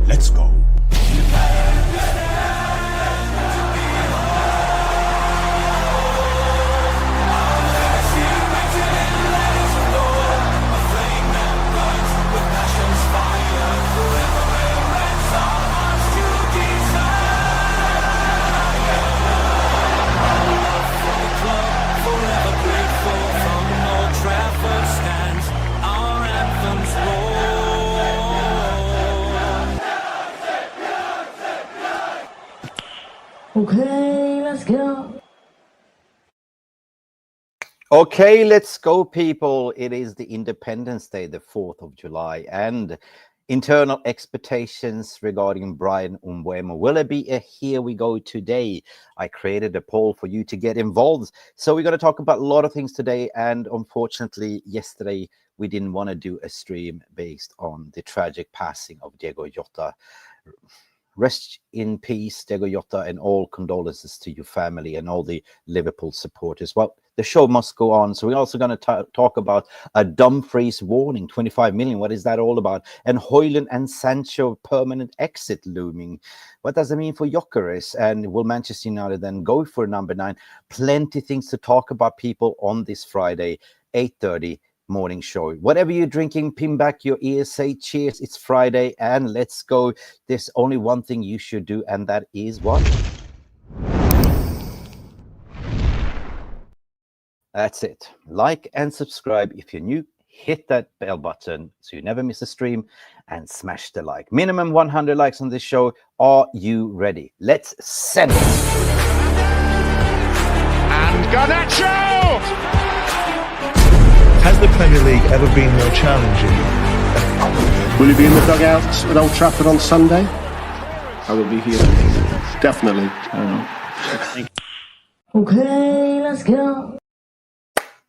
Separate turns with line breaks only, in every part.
Let's go.
Okay, let's go.
Okay, let's go, people. It is the Independence Day, the 4th of July, and internal expectations regarding Bryan Mbeumo. Will it be a here we go today? I created a poll for you to get involved. So we're going to talk about a lot of things today, and unfortunately, yesterday we didn't want to do a stream based on the tragic passing of Diogo Jota. Rest in peace, Diogo Jota, and all condolences to your family and all the Liverpool supporters. Well, the show must go on. So we're also going to talk about a Dumfries warning, 25 million. What is that all about? And Hojlund and Sancho permanent exit looming. What does it mean for Gyökeres? And will Manchester United then go for number 9? Plenty things to talk about, people, on this Friday, 8:30. Morning show. Whatever you're drinking, pin back your ears, say cheers. It's Friday and let's go. There's only one thing you should do, and that is what? That's it. Like and subscribe if you're new. Hit that bell button so you never miss a stream, and smash the like. Minimum 100 likes on this show. Are you ready? Let's send it.
And Garnacho!
Has the Premier League ever been more challenging?
Will you be in the dugout at Old Trafford on Sunday? I will be here. Definitely.
Okay, let's go.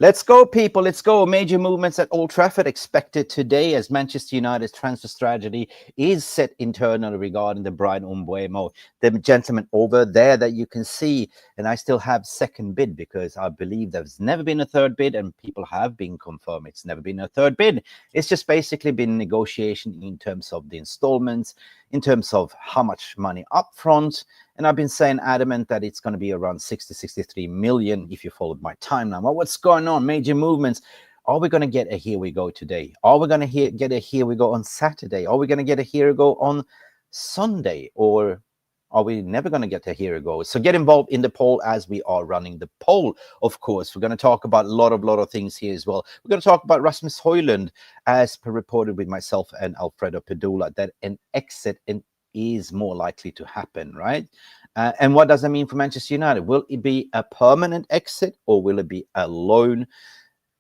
Let's go, people. Let's go. Major movements at Old Trafford expected today as Manchester United's transfer strategy is set internally regarding the Bryan Mbeumo, the gentleman over there that you can see. And I still have second bid because I believe there's never been a third bid, and people have been confirmed it's never been a third bid. It's just basically been negotiation in terms of the installments, in terms of how much money up front. And I've been saying adamant that it's going to be around 63 million if you followed my timeline. Well, what's going on? Major movements. Are we going to get a here we go today? Are we going to get a here we go on Saturday? Are we going to get a here we go on Sunday? Or are we never going to get a here we go? So get involved in the poll as we are running the poll. Of course, we're going to talk about a lot of things here as well. We're going to talk about Rasmus Højlund, as per reported with myself and Alfredo Pedula, that an exit is more likely to happen, right? And what does that mean for Manchester United? Will it be a permanent exit, or will it be a loan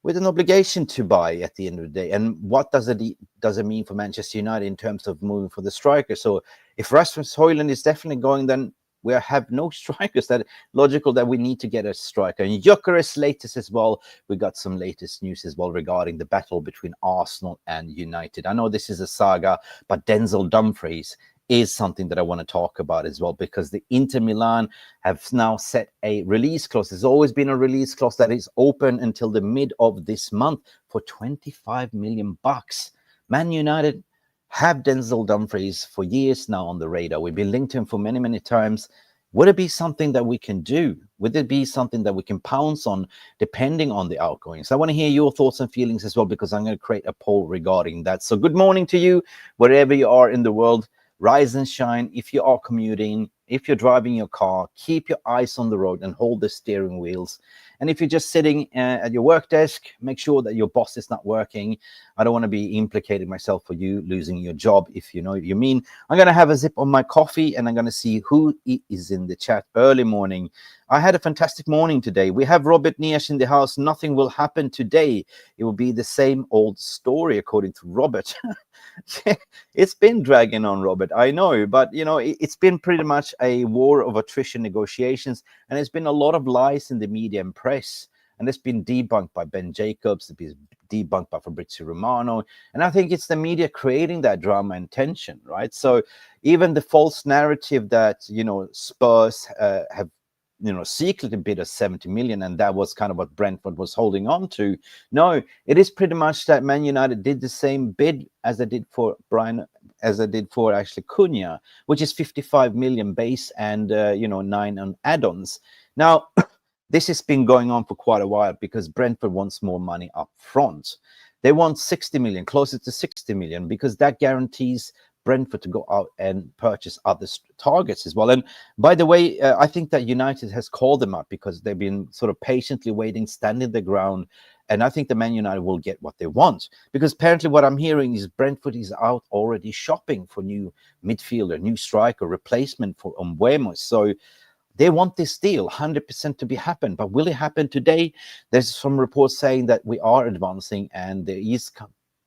with an obligation to buy at the end of the day? And what does it mean for Manchester United in terms of moving for the striker? So if Rasmus Højlund is definitely going, then we have no strikers. That logical that we need to get a striker. And Gyökeres latest as well. We got some latest news as well regarding the battle between Arsenal and United. I know this is a saga, but Dumfries is something that I want to talk about as well, because the Inter Milan have now set a release clause. There's always been a release clause that is open until the mid of this month for 25 million bucks. Man United have Dumfries for years now on the radar. We've been linked to him for many, many times. Would it be something that we can do? Would it be something that we can pounce on depending on the outgoings? I want to hear your thoughts and feelings as well, because I'm going to create a poll regarding that. So good morning to you, wherever you are in the world. Rise and shine. If you are commuting, if you're driving your car, keep your eyes on the road and hold the steering wheels. And if you're just sitting at your work desk, make sure that your boss is not working. I don't want to be implicating myself for you losing your job, if you know what you mean. I'm going to have a sip on my coffee, and I'm going to see who is in the chat early morning. I had a fantastic morning today. We have Robert Niesh in the house. Nothing will happen today. It will be the same old story, according to Robert. It's been dragging on, Robert, I know, but you know, it's been pretty much a war of attrition negotiations, and there's been a lot of lies in the media and press, and it's been debunked by Ben Jacobs, it's been debunked by Fabrizio Romano, and I think it's the media creating that drama and tension, right? So even the false narrative that, you know, Spurs have secretly bid of 70 million, and that was kind of what Brentford was holding on to. No, it is pretty much that Man United did the same bid as they did for actually Cunha, which is 55 million base and 9 on add-ons. Now, this has been going on for quite a while because Brentford wants more money up front. They want 60 million, closer to 60 million, because that guarantees Brentford to go out and purchase other targets as well. And by the way, I think that United has called them up because they've been sort of patiently waiting, standing the ground. And I think the Man United will get what they want, because apparently what I'm hearing is Brentford is out already shopping for new midfielder, new striker, replacement for Mbeumo. So they want this deal 100% to be happen. But will it happen today? There's some reports saying that we are advancing and there is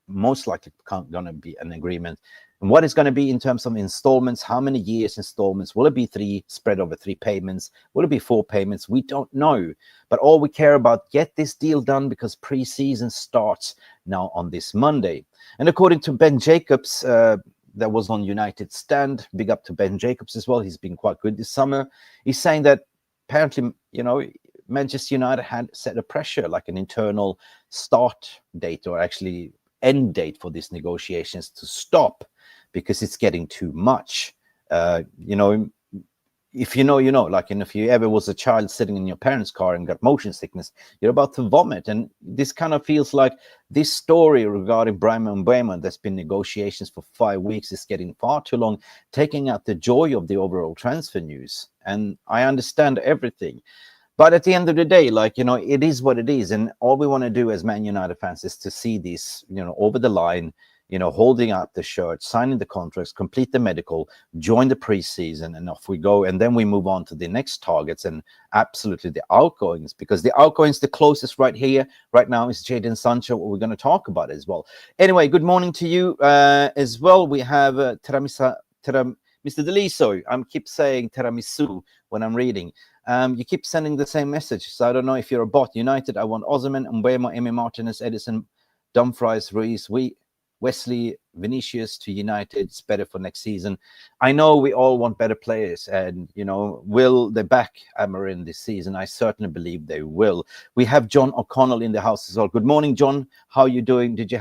most likely going to be an agreement. And what is going to be in terms of installments, how many years installments? Will it be 3 spread over 3 payments? Will it be 4 payments? We don't know. But all we care about, get this deal done, because pre-season starts now on this Monday. And according to Ben Jacobs, that was on United Stand, big up to Ben Jacobs as well. He's been quite good this summer. He's saying that apparently, Manchester United had set a pressure, like an internal start date or actually end date for these negotiations to stop, because it's getting too much. If you know, like, and if you ever was a child sitting in your parents' car and got motion sickness, you're about to vomit. And this kind of feels like this story regarding Bryan Mbeumo, there's been negotiations for 5 weeks, is getting far too long, taking out the joy of the overall transfer news. And I understand everything. But at the end of the day, it is what it is. And all we want to do as Man United fans is to see this, over the line, holding out the shirt, signing the contracts, complete the medical, join the preseason, and off we go. And then we move on to the next targets and absolutely the outgoings, because the outgoings, the closest right now is Jadon Sancho, what we're going to talk about as well. Anyway, good morning to you as well. We have Mr. Deliso. I keep saying tiramisu when I'm reading. You keep sending the same message, so I don't know if you're a bot. United, I want Osimhen, Mbeumo, Emi Martinez, Edison, Dumfries, Ruiz, Wesley, Vinicius to United. It's better for next season. I know we all want better players, and will they back Amarin this season? I certainly believe they will. We have John O'Connell in the house as well. Good morning, John. How are you doing? Did you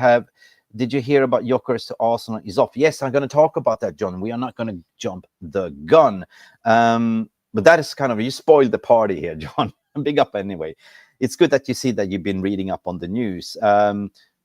hear about Gyökeres to Arsenal? He's off. Yes, I'm going to talk about that, John. We are not going to jump the gun. But that is kind of, you spoiled the party here, John. Big up anyway. It's good that you see that you've been reading up on the news.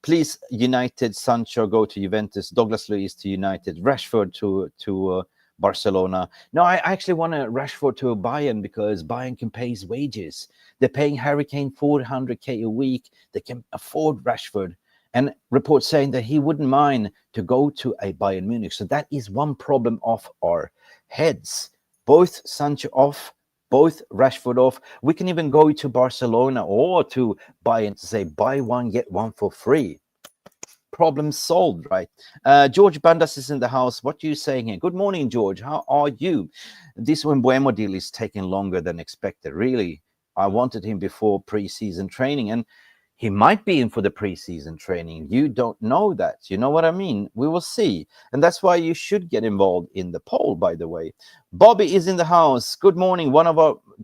Please, United, Sancho go to Juventus, Douglas Luiz to United, Rashford to Barcelona. No, I actually want Rashford to Bayern, because Bayern can pay his wages. They're paying Harry Kane 400k a week. They can afford Rashford. And reports saying that he wouldn't mind to go to a Bayern Munich. So that is one problem off our heads. Both Sancho off, both Rashford off. We can even go to Barcelona or to Bayern to say, buy one, get one for free. Problem solved, right? George Bandas is in the house. What are you saying here? Good morning, George. How are you? This Mbeumo deal is taking longer than expected. Really, I wanted him before pre-season training, and he might be in for the preseason training. You don't know that. You know what I mean? We will see. And that's why you should get involved in the poll, by the way. Bobby is in the house. Good morning.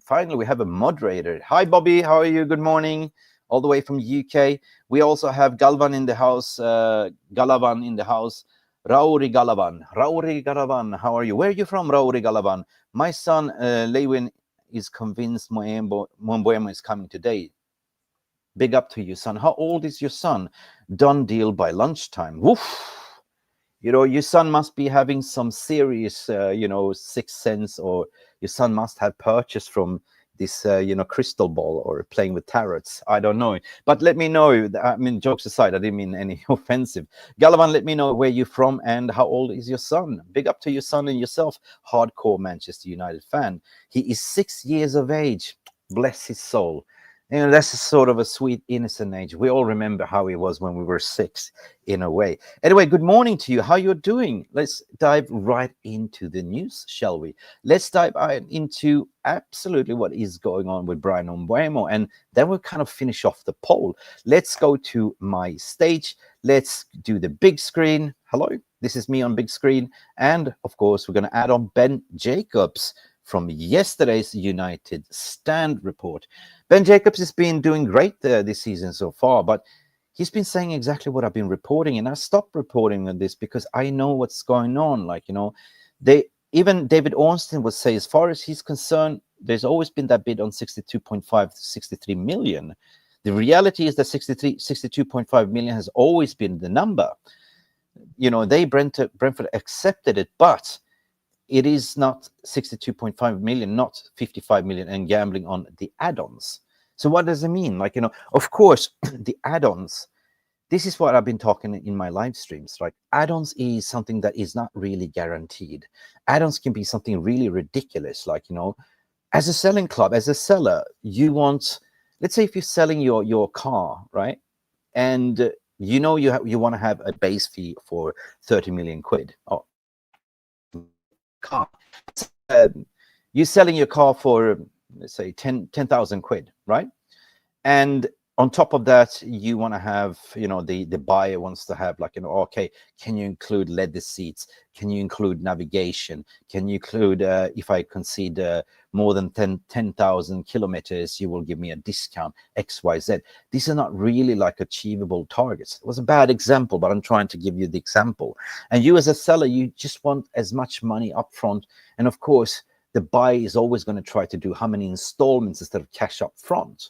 Finally, we have a moderator. Hi, Bobby. How are you? Good morning. All the way from UK. We also have Galvan in the house. Galavan in the house. Rauri Galavan. How are you? Where are you from, Rauri Galavan? My son, Lewin, is convinced Mbeumo is coming today. Big up to you, son. How old is your son? Done deal by lunchtime. Woof. Your son must be having some serious, sixth sense, or your son must have purchased from this, crystal ball or playing with tarots. I don't know. But let me know. I mean, jokes aside, I didn't mean any offensive. Galavan, let me know where you're from and how old is your son. Big up to your son and yourself, hardcore Manchester United fan. He is 6 years of age. Bless his soul. That's a sort of a sweet, innocent age. We all remember how he was when we were 6, in a way. Anyway, good morning to you. How you're doing? Let's dive right into the news, shall we? Let's dive into absolutely what is going on with Bryan Mbeumo, and then we'll kind of finish off the poll. Let's go to my stage. Let's do the big screen. Hello, this is me on big screen. And, of course, we're going to add on Ben Jacobs from yesterday's United Stand report. Ben Jacobs has been doing great this season so far, but he's been saying exactly what I've been reporting, and I stopped reporting on this because I know what's going on. Like, you know, even David Ornstein would say, as far as he's concerned, there's always been that bid on 62.5 to 63 million. The reality is that 62.5 million has always been the number. You know, Brentford accepted it, but it is not 62.5 million, not 55 million, and gambling on the add-ons. So what does it mean? Like, you know, of course, the add-ons, this is what I've been talking in my live streams, right? Add-ons is something that is not really guaranteed. Add-ons can be something really ridiculous. Like, you know, as a selling club, as a seller, you want, let's say if you're selling your car, right? And you know you want to have a base fee for 30 million quid. Oh, car. You're selling your car for, let's say, 10,000 quid, right? And on top of that, you want to have, you know, the buyer wants to have, like, you know, okay, can you include leather seats? Can you include navigation? Can you include, if I concede more than 10,000 kilometers, you will give me a discount, XYZ. These are not really like achievable targets. It was a bad example, but I'm trying to give you the example. And you as a seller, you just want as much money up front. And of course, the buyer is always going to try to do how many installments instead of cash up front.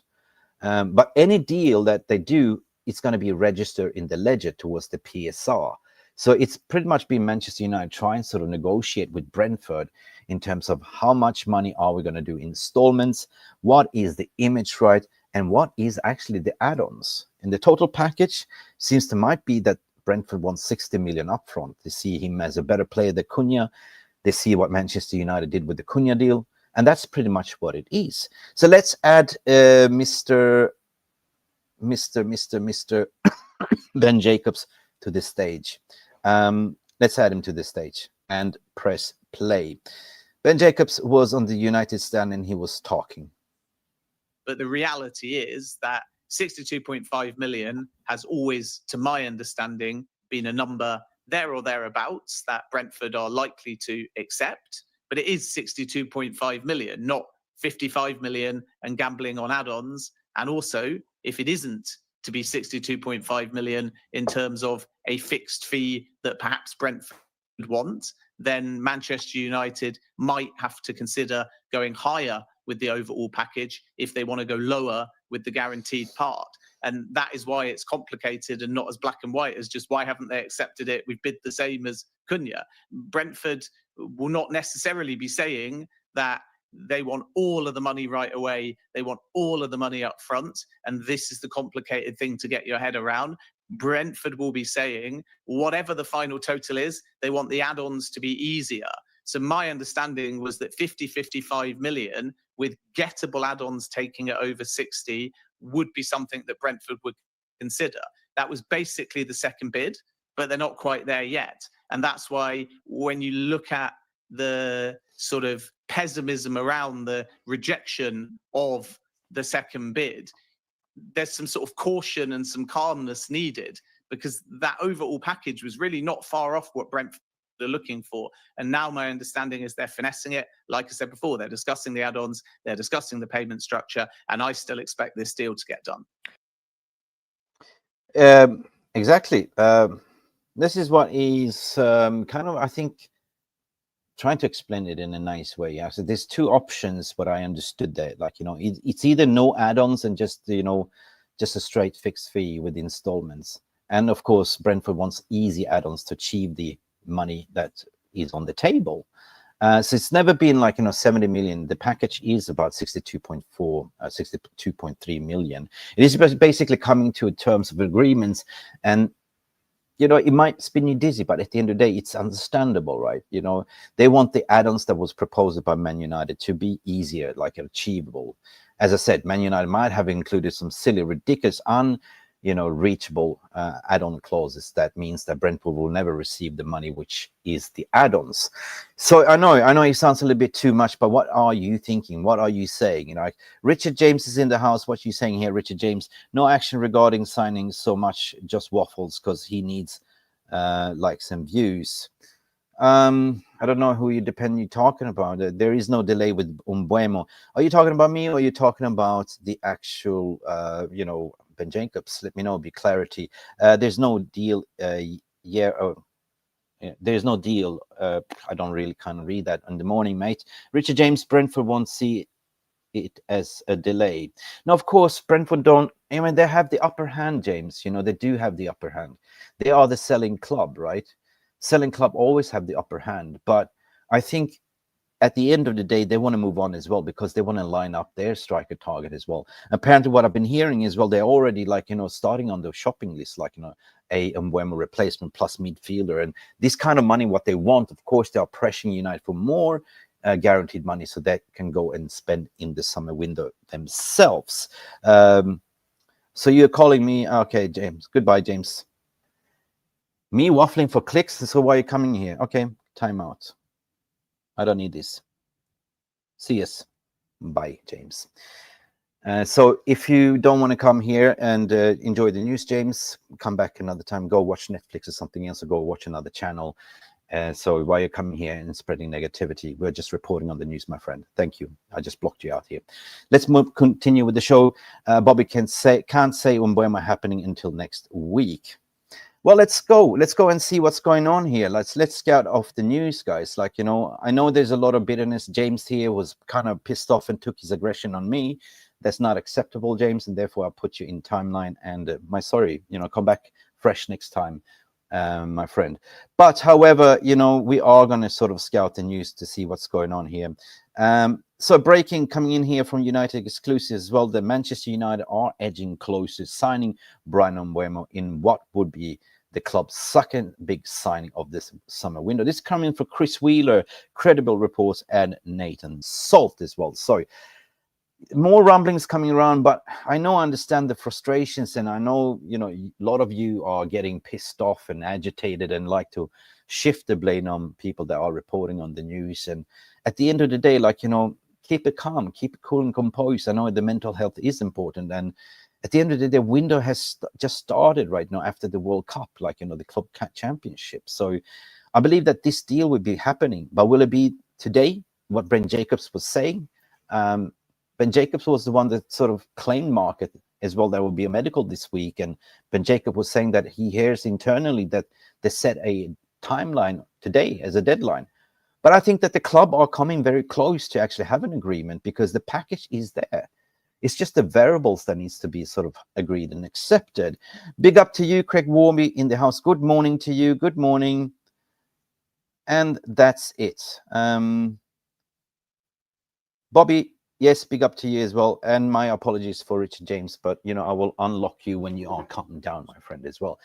But any deal that they do, it's going to be registered in the ledger towards the PSR. So it's pretty much been Manchester United trying to sort of negotiate with Brentford in terms of how much money are we going to do installments, what is the image right, and what is actually the add-ons. In the total package, seems to might be that Brentford wants 60 million upfront. They see him as a better player than Cunha. They see what Manchester United did with the Cunha deal. And that's pretty much what it is. So let's add Mr. Ben Jacobs to the stage. Let's add him to the stage and press play. Ben Jacobs was on the United Stand and he was talking.
But the reality is that 62.5 million has always, to my understanding, been a number there or thereabouts that Brentford are likely to accept. But it is 62.5 million, not 55 million and gambling on add-ons. And also, if it isn't to be 62.5 million in terms of a fixed fee that perhaps Brentford want, then Manchester United might have to consider going higher with the overall package if they want to go lower with the guaranteed part. And that is why it's complicated and not as black and white as just why haven't they accepted it? We've bid the same as Cunha. Brentford will not necessarily be saying that they want all of the money right away. They want all of the money up front. And this is the complicated thing to get your head around. Brentford will be saying, whatever the final total is, they want the add-ons to be easier. So my understanding was that 55 million with gettable add-ons taking it over 60 would be something that Brentford would consider. That was basically the second bid, but they're not quite there yet. And that's why when you look at the sort of pessimism around the rejection of the second bid, there's some sort of caution and some calmness needed, because that overall package was really not far off what Brentford are looking for. And now my understanding is they're finessing it. Like I said before, they're discussing the add-ons, they're discussing the payment structure, and I still expect this deal to get done.
Exactly. This is what is kind of, I think, trying to explain it in a nice way. Yeah. So there's two options, what I understood there. Like, you know, it's either no add-ons and just, you know, just a straight fixed fee with installments. And of course, Brentford wants easy add-ons to achieve the money that is on the table. So it's never been like, you know, 70 million. The package is about 62.3 million. It is basically coming to terms of agreements, and you know, it might spin you dizzy, but at the end of the day, it's understandable, right? You know, they want the add-ons that was proposed by Man United to be easier, like achievable. As I said, Man United might have included some silly, ridiculous, reachable add-on clauses. That means that Brentford will never receive the money, which is the add-ons. So I know it sounds a little bit too much, but what are you thinking? What are you saying? You know, like Richard James is in the house. What are you saying here, Richard James? No action regarding signing so much, just waffles because he needs likes and views. I don't know who you're talking about. There is no delay with Mbeumo. Are you talking about me, or are you talking about the actual, Ben Jacobs? Let me know. Be clarity. There's no deal. There's no deal. I don't really kind of read that in the morning, mate. Richard James, Brentford won't see it as a delay. Now, of course, Brentford don't. I mean, they have the upper hand, James. They do have the upper hand. They are the selling club, right? Selling club always have the upper hand, but I think at the end of the day, they want to move on as well, because they want to line up their striker target as well. Apparently, what I've been hearing is, well, they're already starting on the shopping list, a Mbeumo replacement plus midfielder, and this kind of money, what they want. Of course, they are pressuring United for more guaranteed money so they can go and spend in the summer window themselves. So you're calling me, okay, James. Goodbye, James. Me waffling for clicks, so why are you coming here? Okay, time out. I don't need this. See us. Bye, James. So if you don't want to come here and enjoy the news, James, come back another time. Go watch Netflix or something else, or go watch another channel. So why are you coming here and spreading negativity? We're just reporting on the news, my friend. Thank you. I just blocked you out here. Let's continue with the show. Bobby can't say Mbeumo happening until next week. Well, let's go and see what's going on here. Let's scout off the news, guys. I know there's a lot of bitterness. James here was kind of pissed off and took his aggression on me. That's not acceptable, James, and therefore I'll put you in timeline. And come back fresh next time, my friend. But however, we are going to sort of scout the news to see what's going on here. So breaking coming in here from United exclusive as well. The Manchester United are edging closer, signing Bryan Mbeumo in what would be the club's second big signing of this summer window. This coming from Chris Wheeler, Credible Reports, and Nathan Salt as well. So more rumblings coming around, but I understand the frustrations, and I know, a lot of you are getting pissed off and agitated and like to shift the blame on people that are reporting on the news. And at the end of the day, keep it calm, keep it cool and composed. I know the mental health is important, and at the end of the day, the window has just started right now after the World Cup, the Club Championship. So I believe that this deal will be happening, but will it be today? What Ben Jacobs was saying. Ben Jacobs was the one that sort of claimed market as well. There will be a medical this week, and Ben Jacobs was saying that he hears internally that they set a timeline today as a deadline. But I think that the club are coming very close to actually have an agreement, because the package is there. It's just the variables that needs to be sort of agreed and accepted. Big up to you, Craig Warby in the house. Good morning to you. Good morning. And that's it. Bobby, yes, big up to you as well. And my apologies for Richard James, but, I will unlock you when you are calm down, my friend, as well.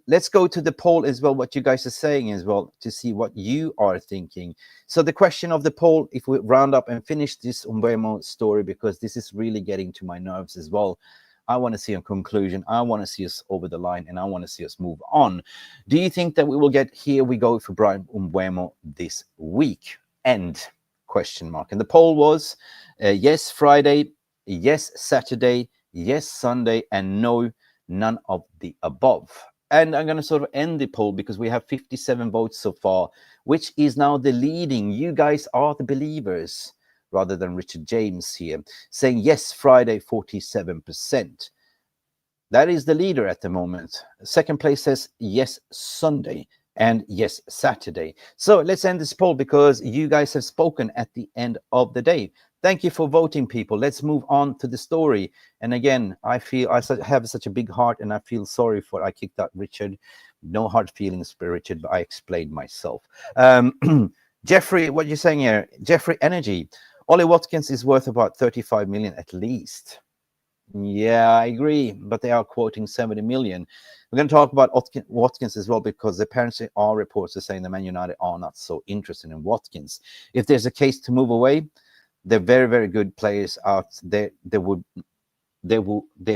Let's go to the poll as well, what you guys are saying as well, to see what you are thinking. So the question of the poll, if we round up and finish this Mbeumo story, because this is really getting to my nerves as well. I want to see a conclusion. I want to see us over the line, and I want to see us move on. Do you think that we will get here we go for Bryan Mbeumo this week? End? Question mark. And the poll was yes, Friday, yes, Saturday, yes, Sunday, and no, none of the above. And I'm going to sort of end the poll because we have 57 votes so far, which is now the leading. You guys are the believers, rather than Richard James here, saying yes, Friday, 47%. That is the leader at the moment. Second place says yes, Sunday, and yes, Saturday. So let's end this poll because you guys have spoken at the end of the day. Thank you for voting, people. Let's move on to the story. And again, I feel I have such a big heart, and I feel sorry for I kicked out Richard. No hard feelings for Richard, but I explained myself. Jeffrey, what are you saying here? Jeffrey Energy. Ollie Watkins is worth about 35 million at least. Yeah, I agree, but they are quoting 70 million. We're going to talk about Watkins as well, because apparently our reports are saying the Man United are not so interested in Watkins. If there's a case to move away, they're very, very good players out there. They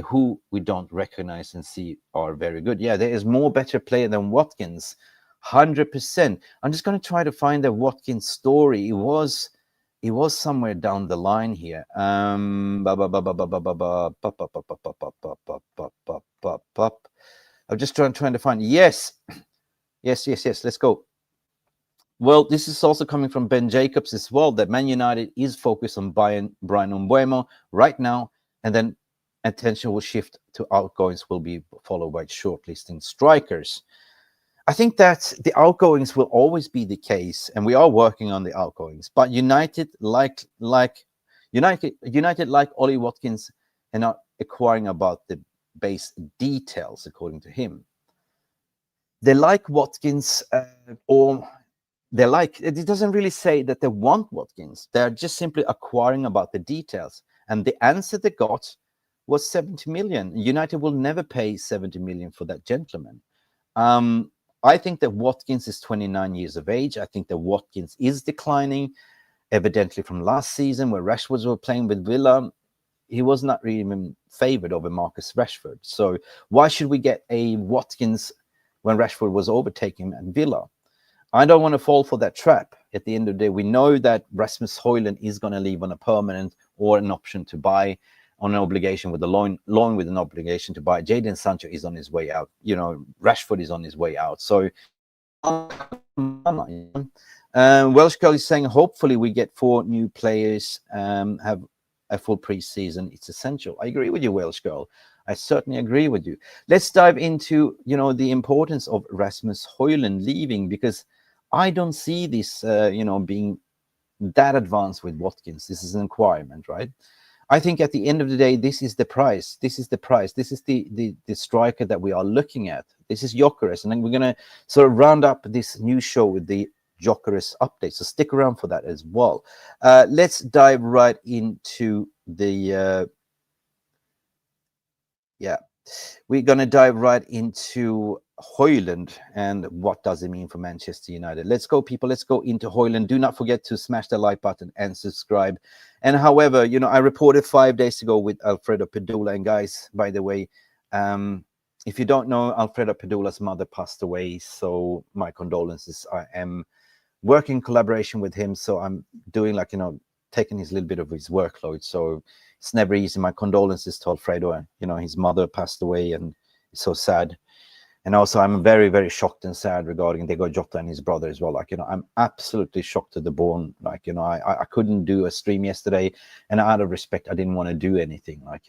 who we don't recognize and see are very good. Yeah, there is more better player than Watkins, 100%. I'm just going to try to find the Watkins story. It was somewhere down the line here. I'm just trying to find. Yes. Let's go. Well, this is also coming from Ben Jacobs as well, that Man United is focused on Bryan Mbeumo right now, and then attention will shift to outgoings will be followed by shortlisting strikers. I think that the outgoings will always be the case, and we are working on the outgoings. But United, like Ollie Watkins, are not acquiring about the base details, according to him. They like Watkins, or they like. It doesn't really say that they want Watkins. They're just simply acquiring about the details. And the answer they got was 70 million. United will never pay 70 million for that gentleman. I think that Watkins is 29 years of age. I think that Watkins is declining, evidently from last season where Rashford were playing with Villa. He was not really even favoured over Marcus Rashford. So why should we get a Watkins when Rashford was overtaking him at Villa? I don't want to fall for that trap. At the end of the day, we know that Rasmus Højlund is going to leave on a permanent or an option to buy, on an obligation with a loan with an obligation to buy. Jadon Sancho is on his way out. Rashford is on his way out. So Welsh Girl is saying, hopefully we get 4 new players, have a full pre-season. It's essential. I agree with you, Welsh Girl. I certainly agree with you. Let's dive into, the importance of Rasmus Højlund leaving, because I don't see this, being that advanced with Watkins. This is an requirement, right? I think at the end of the day, this is the price. This is the price. This is the striker that we are looking at. This is Gyökeres. And then we're going to sort of round up this new show with the Gyökeres update. So stick around for that as well. Let's dive right into the... we're going to dive right into Højlund and what does it mean for Manchester United. Let's go, people. Let's go into Højlund. Do not forget to smash the like button and subscribe. And however, I reported 5 days ago with Alfredo Pedula. And guys, by the way, if you don't know, Alfredo Pedula's mother passed away. So my condolences. I am working in collaboration with him. So I'm doing taking his little bit of his workload. So it's never easy. My condolences to Alfredo. His mother passed away and it's so sad. And also, I'm very, very shocked and sad regarding Diego Jota and his brother as well. I'm absolutely shocked to the bone. I couldn't do a stream yesterday, and out of respect, I didn't want to do anything. I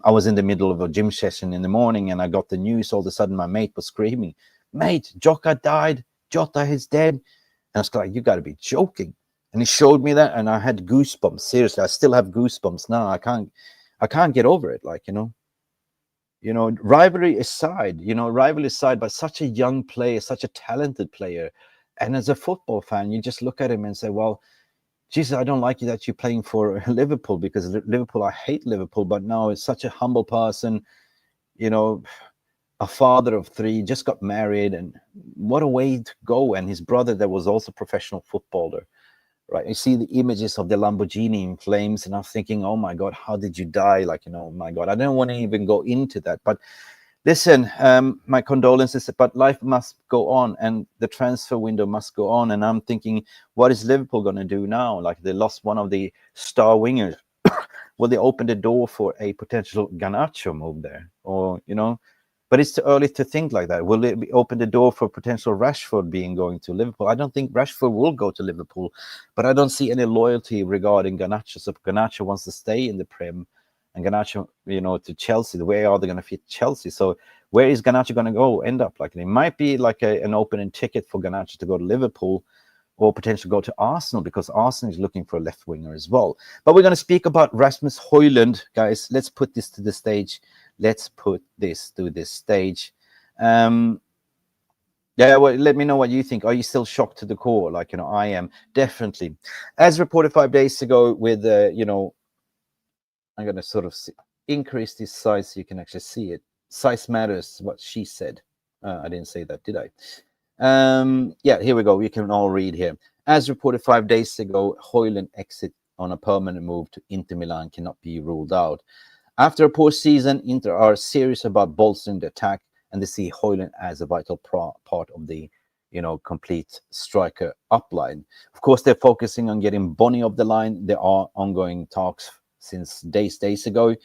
was in the middle of a gym session in the morning, and I got the news. All of a sudden, my mate was screaming, "Mate, Jota died. Jota is dead." And I was like, "You got to be joking!" And he showed me that, and I had goosebumps. Seriously, I still have goosebumps now. I can't get over it. Rivalry aside, but such a young player, such a talented player. And as a football fan, you just look at him and say, well, Jesus, I don't like you that you're playing for Liverpool, because Liverpool, I hate Liverpool, but now it's such a humble person, a father of 3, just got married, and what a way to go. And his brother, that was also a professional footballer, right? You see the images of the Lamborghini in flames, and I'm thinking, oh my God, how did you die? Oh my God, I don't want to even go into that. But listen, my condolences, but life must go on, and the transfer window must go on. And I'm thinking, what is Liverpool going to do now? They lost one of the star wingers. Will they open the door for a potential Garnacho move there? Or, but it's too early to think like that. Will it open the door for potential Rashford going to Liverpool? I don't think Rashford will go to Liverpool, but I don't see any loyalty regarding Garnacho. So Garnacho wants to stay in the Prem, and Garnacho, to Chelsea. Where are they going to fit Chelsea? So where is Garnacho going to end up? It might be an opening ticket for Garnacho to go to Liverpool, or potentially go to Arsenal, because Arsenal is looking for a left winger as well. But we're going to speak about Rasmus Højlund, guys. Let's put this to the stage. Let's put this to this stage. Well, let me know what you think. Are you still shocked to the core? I am definitely. As reported 5 days ago with, I'm going to sort of increase this size so you can actually see it. Size matters, what she said. I didn't say that, did I? Here we go. We can all read here. As reported 5 days ago, Højlund exit on a permanent move to Inter Milan cannot be ruled out. After a poor season, Inter are serious about bolstering the attack, and they see Højlund as a vital part of the, complete striker upline. Of course, they're focusing on getting Bonny off the line. There are ongoing talks since days ago,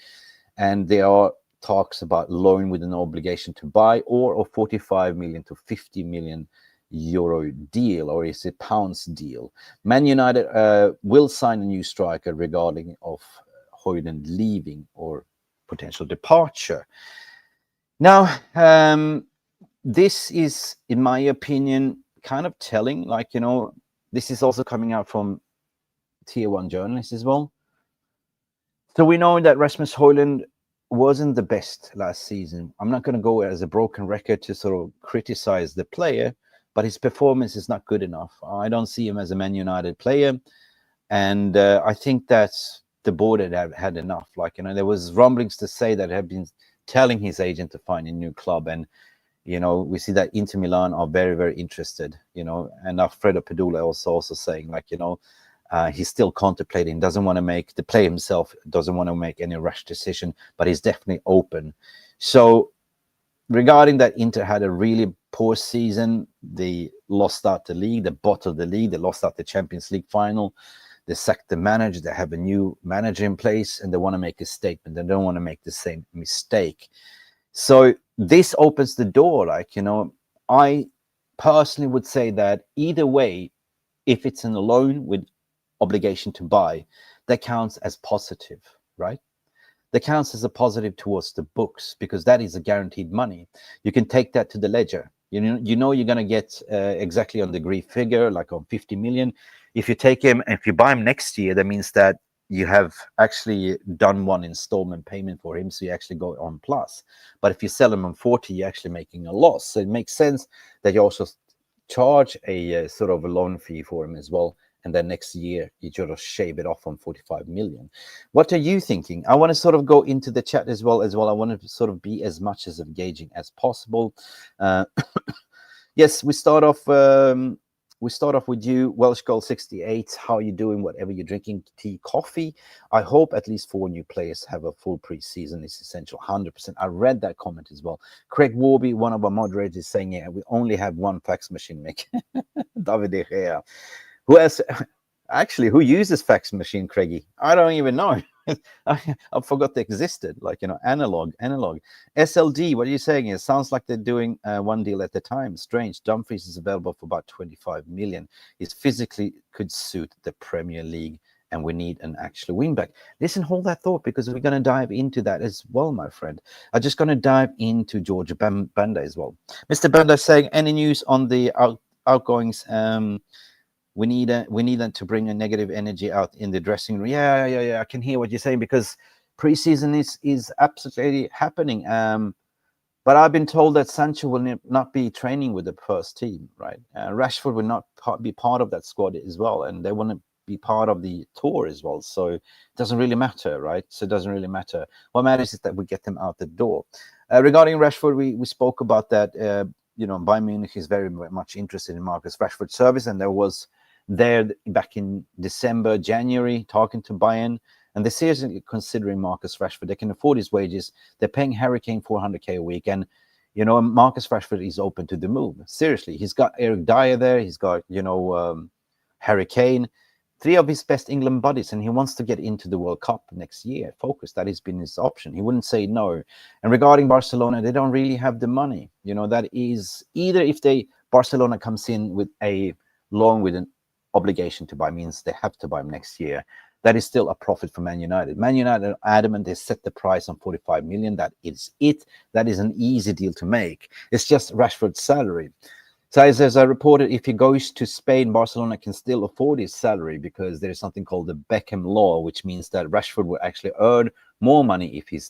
and there are talks about loan with an obligation to buy, or of 45 million to 50 million euro deal, or is it pounds deal? Man United will sign a new striker regarding of Hojlund leaving or potential departure. Now, this is, in my opinion, kind of telling. Like, you know, this is also coming out from tier 1 journalists as well. So we know that Rasmus Højlund wasn't the best last season. I'm not going to go as a broken record to sort of criticize the player, but his performance is not good enough. I don't see him as a Man United player, and I think that the board had had enough. Like, you know, there was rumblings to say that have been telling his agent to find a new club, and you know, we see that Inter Milan are very, very interested. You know, and Alfredo Pedula also saying, like, you know, he's still contemplating, doesn't want to make the play himself, doesn't want to make any rash decision, but he's definitely open. So regarding that, Inter had a really poor season. They lost out the league, the bottom of the league. They lost out the Champions League final. They sacked the manager. They have a new manager in place, and they want to make a statement. They don't want to make the same mistake. So this opens the door. Like, you know, I personally would say that either way, if it's in a loan with obligation to buy, that counts as positive, right? That counts as a positive towards the books, because that is a guaranteed money. You can take that to the ledger. You know you're going to get exactly on the agreed figure, like on 50 million. If you take him, if you buy him next year, that means that you have actually done one installment payment for him, so you actually go on plus. But if you sell him on 40, you're actually making a loss. So it makes sense that you also charge a sort of a loan fee for him as well. And then next year, you just shave it off on 45 million. What are you thinking? I want to sort of go into the chat as well. I want to sort of be as much as engaging as possible. Yes, we start off with you, Welsh Goal 68. How are you doing? Whatever you're drinking, tea, coffee. I hope at least 4 new players have a full preseason. It's essential, 100%. I read that comment as well. Craig Warby, one of our moderators, is saying, yeah, we only have one fax machine, Mick. David De Gea. Who else? Actually, who uses fax machine, Craigie? I don't even know. I forgot they existed. Like, you know, analog. SLD, what are you saying? It sounds like they're doing one deal at a time. Strange. Dumfries is available for about 25 million. He physically could suit the Premier League, and we need an actual wingback. Listen, hold that thought, because we're going to dive into that as well, my friend. I'm just going to dive into George Banda as well. Mr. Banda saying, any news on the outgoings? We need them to bring a negative energy out in the dressing room. Yeah. I can hear what you're saying, because preseason is absolutely happening. But I've been told that Sancho will not be training with the first team, right? Rashford will not be part of that squad as well, and they want to be part of the tour as well. So it doesn't really matter, right? So it doesn't really matter. What matters is that we get them out the door. Regarding Rashford, we spoke about that. You know, Bayern Munich is very much interested in Marcus Rashford's service, and there was there back in December, January, talking to Bayern, and they're seriously considering Marcus Rashford. They can afford his wages. They're paying Harry Kane 400k a week, and you know, Marcus Rashford is open to the move. Seriously, he's got Eric Dyer there. He's got, you know, Harry Kane, 3 of his best England buddies, and he wants to get into the World Cup next year. Focus, that has been his option. He wouldn't say no. And regarding Barcelona, they don't really have the money. You know, that is either if Barcelona comes in with a loan with an obligation to buy, means they have to buy him next year. That is still a profit for Man United. Man United are adamant. They set the price on 45 million. That is it. That is an easy deal to make. It's just Rashford's salary. So as I reported, if he goes to Spain, Barcelona can still afford his salary, because there is something called the Beckham law, which means that Rashford will actually earn more money if he's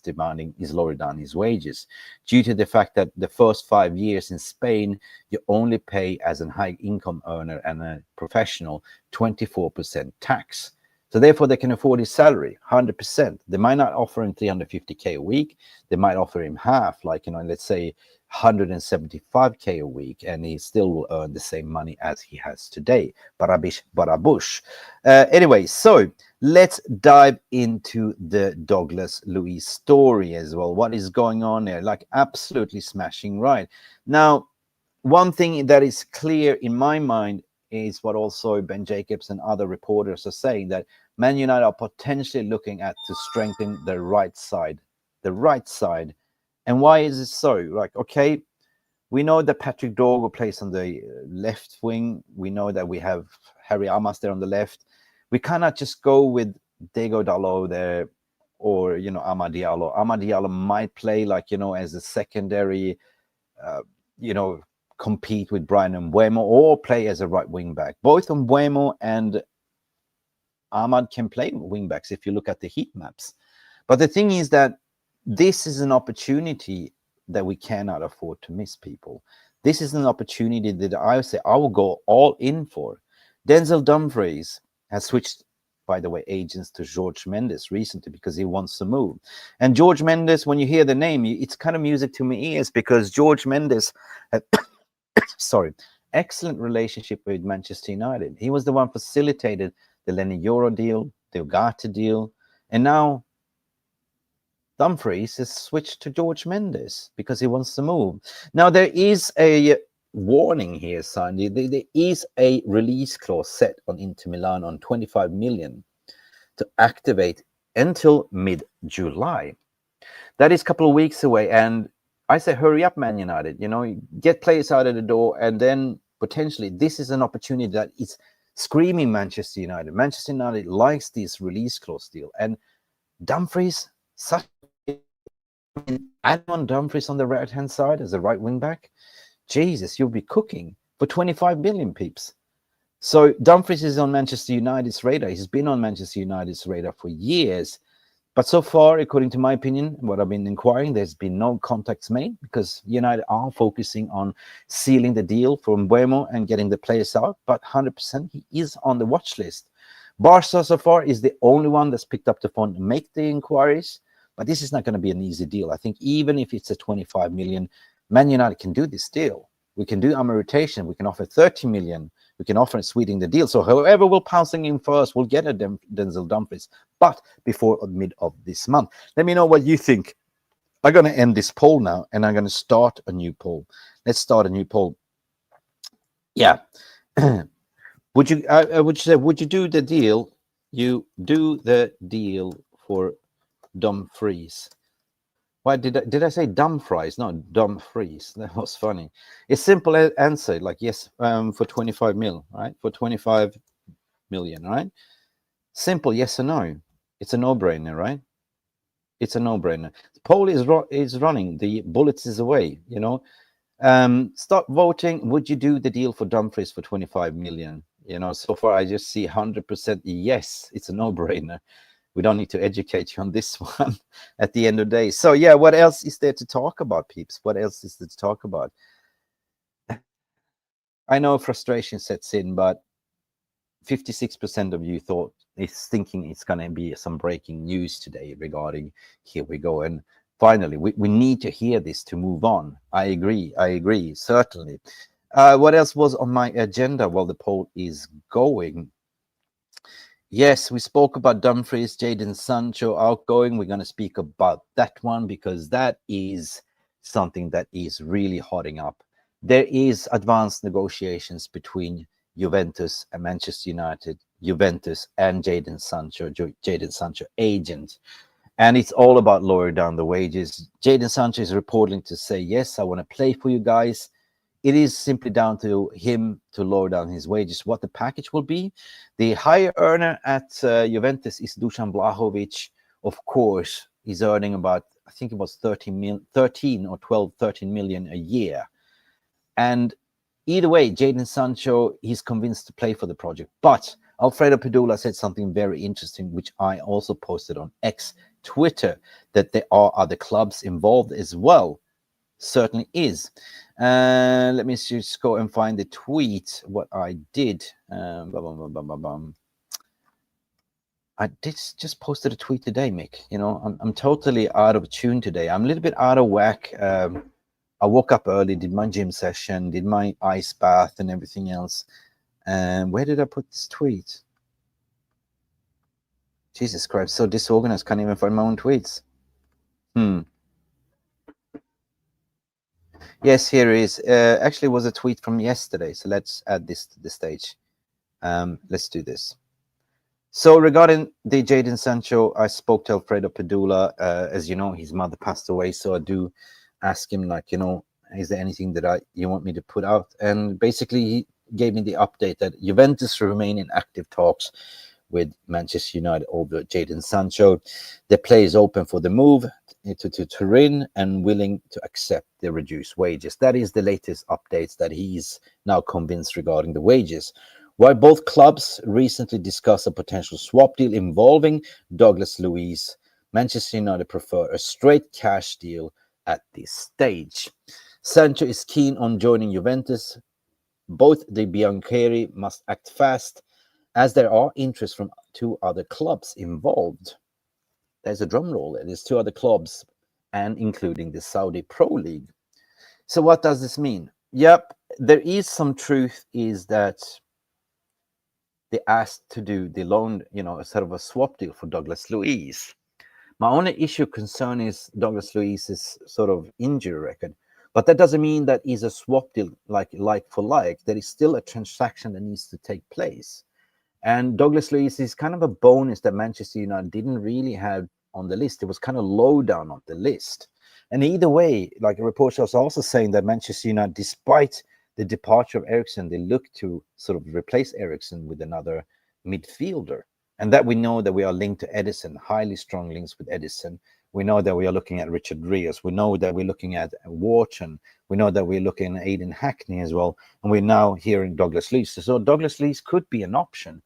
lowered down his wages, due to the fact that the first 5 years in Spain, you only pay as a high income earner and a professional 24% tax. So therefore, they can afford his salary 100%. They might not offer him 350k a week. They might offer him half, like, you know, let's say 175k a week, and he still will earn the same money as he has today. Barabish, barabush. Anyway, so let's dive into the Douglas Luiz story as well. What is going on there? Like, absolutely smashing right. Now, one thing that is clear in my mind is what also Ben Jacobs and other reporters are saying, that Man United are potentially looking at to strengthen the right side. The right side. And why is it so? Like, okay, We know that Patrick Dorgo plays on the left wing. We know that we have Harry Amas there on the left. We cannot just go with Dego Dalot there, or Amad Diallo. Amad Diallo might play like as a secondary, compete with Bryan Mbeumo, or play as a right wing back. Both Mbeumo and Ahmad can play wing backs if you look at the heat maps. But the thing is that this is an opportunity that we cannot afford to miss, people. This is an opportunity that I would say I will go all in for. Denzel Dumfries has switched, by the way, agents to Jorge Mendes recently because he wants to move. And Jorge Mendes, when you hear the name, it's kind of music to my ears, because Jorge Mendes had excellent relationship with Manchester United. He was the one facilitated the Lenny Euro deal, the Ugarte deal, and now Dumfries has switched to Jorge Mendes because he wants to move. Now, there is a warning here, Sandy. There is a release clause set on Inter Milan on 25 million to activate until mid-July. That is a couple of weeks away, and I say hurry up, Man United. Get players out of the door, and then potentially this is an opportunity that is screaming Manchester United. Manchester United likes this release clause deal, and Dumfries, add on Dumfries on the right-hand side as a right wing back. Jesus, you'll be cooking for 25 million, peeps. So Dumfries is on Manchester United's radar. He's been on Manchester United's radar for years. But so far, according to my opinion, what I've been inquiring, there's been no contacts made, because United are focusing on sealing the deal for Mbeumo and getting the players out. But 100%, he is on the watch list. Barca so far is the only one that's picked up the phone to make the inquiries. But this is not going to be an easy deal. I think even if it's a 25 million, Man United can do this deal. We can do our rotation. We can offer 30 million. We can offer sweetening the deal. So whoever will pouncing in first will get a Denzel Dumfries, but before mid of this month. Let me know what you think. I'm going to end this poll now, and I'm going to start a new poll. Let's start a new poll. Yeah. Would you do the deal? You do the deal for Dumfries. Why did I say Dumfries? No, Dumfries. That was funny. It's simple answer, like yes, for 25 mil, right? For 25 million, right? Simple yes or no. It's a no-brainer, right? It's a no-brainer. The poll is running. The bullets is away. Start voting. Would you do the deal for Dumfries for 25 million? So far I just see 100% yes. It's a no-brainer. We don't need to educate you on this one at the end of the day. So yeah, what else is there to talk about, peeps? What else is there to talk about? I know frustration sets in, but 56% of you thinking it's going to be some breaking news today regarding here we go. And finally, we need to hear this to move on. I agree, certainly. What else was on my agenda while the poll is going? Yes, we spoke about Dumfries, Jadon Sancho outgoing. We're going to speak about that one because that is something that is really hotting up. There is advanced negotiations between Juventus and Manchester United, Juventus and Jadon Sancho agent. And it's all about lowering down the wages. Jadon Sancho is reporting to say, yes, I want to play for you guys. It is simply down to him to lower down his wages. What the package will be, the higher earner at Juventus is Dusan Vlahovic. Of course, he's earning about, I think it was 13 million a year. And either way, Jadon Sancho, he's convinced to play for the project. But Alfredo Pedula said something very interesting, which I also posted on X, Twitter, that there are other clubs involved as well. Certainly is. Let me just go and find the tweet. What I did. I did just posted a tweet today, Mick. I'm totally out of tune today. I'm a little bit out of whack. I woke up early, did my gym session, did my ice bath and everything else. And where did I put this tweet? Jesus Christ, so disorganized, can't even find my own tweets. Yes, here it is. Actually, it was a tweet from yesterday. So let's add this to the stage. Let's do this. So regarding the Jadon Sancho, I spoke to Alfredo Pedula. As you know, his mother passed away. So I do ask him, Is there anything that you want me to put out? And basically, he gave me the update that Juventus remain in active talks with Manchester United over Jadon Sancho. The play is open for the move to Turin and willing to accept the reduced wages. That is the latest updates that he's now convinced regarding the wages. While both clubs recently discussed a potential swap deal involving Douglas Luiz, Manchester United prefer a straight cash deal at this stage. Sancho is keen on joining Juventus. Both the Biancheri must act fast, as there are interests from 2 other clubs involved. There's a drum roll there. There's 2 other clubs, and including the Saudi Pro League. So what does this mean? Yep, there is some truth is that they asked to do the loan, a sort of a swap deal for Douglas Luiz. My only concern is Douglas Luiz's sort of injury record. But that doesn't mean that is a swap deal like for like. There is still a transaction that needs to take place. And Douglas Luiz is kind of a bonus that Manchester United didn't really have on the list. It was kind of low down on the list. And either way, like a reporter was also saying that Manchester United, despite the departure of Eriksen, they look to sort of replace Eriksen with another midfielder. And that we know that we are linked to Edison, highly strong links with Edison. We know that we are looking at Richard Rios. We know that we're looking at Wharton. We know that we're looking at Aidan Hackney as well. And we're now hearing Douglas Luiz. So Douglas Luiz could be an option.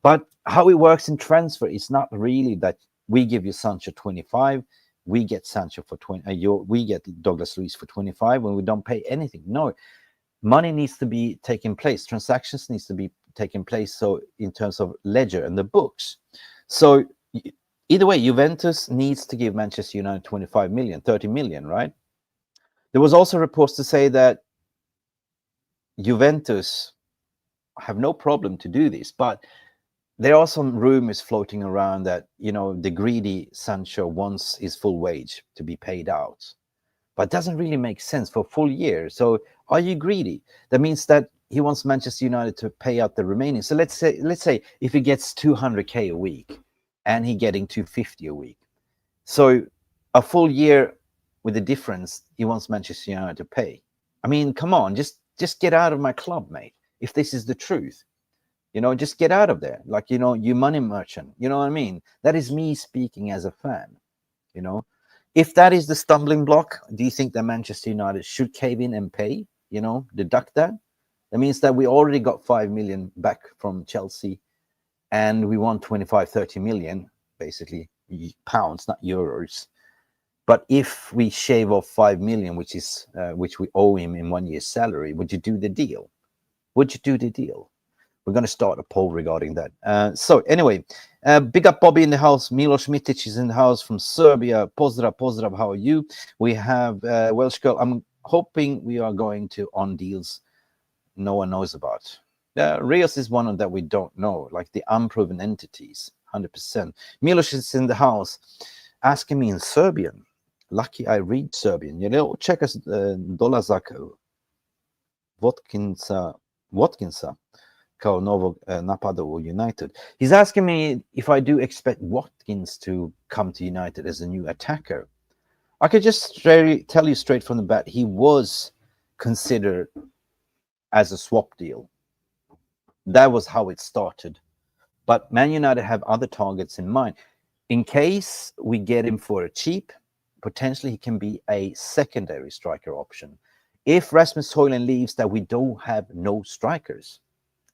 But how it works in transfer is not really that we give you Sancho 25, we get Sancho for 20, we get Douglas Luiz for 25 when we don't pay anything. No, money needs to be taking place. Transactions needs to be taking place. So in terms of ledger and the books. So either way, Juventus needs to give Manchester United 25 million, 30 million, right? There was also reports to say that Juventus have no problem to do this, but there are some rumors floating around that, the greedy Sancho wants his full wage to be paid out. But it doesn't really make sense for a full year. So are you greedy? That means that he wants Manchester United to pay out the remaining. So let's say if he gets 200k a week and he getting 250 a week. So a full year with the difference he wants Manchester United to pay. I mean, come on, just get out of my club, mate. If this is the truth. Just get out of there. Like, you money merchant. You know what I mean? That is me speaking as a fan. If that is the stumbling block, do you think that Manchester United should cave in and pay? Deduct that? That means that we already got 5 million back from Chelsea and we want 25, 30 million, basically pounds, not euros. But if we shave off 5 million, which we owe him in 1 year's salary, would you do the deal? Would you do the deal? We're going to start a poll regarding that. So anyway, big up Bobby in the house. Milos Mitic is in the house from Serbia. Pozdrav, how are you? We have Welsh girl. I'm hoping we are going to on deals no one knows about. Rios is one of that we don't know, like the unproven entities, 100%. Milos is in the house asking me in Serbian. Lucky I read Serbian. Check us dolazak Watkinsa. Kao novog napada u United. He's asking me if I do expect Watkins to come to United as a new attacker. I could just tell you straight from the bat, he was considered as a swap deal. That was how it started. But Man United have other targets in mind. In case we get him for a cheap, potentially he can be a secondary striker option. If Rasmus Højlund leaves, that we don't have no strikers.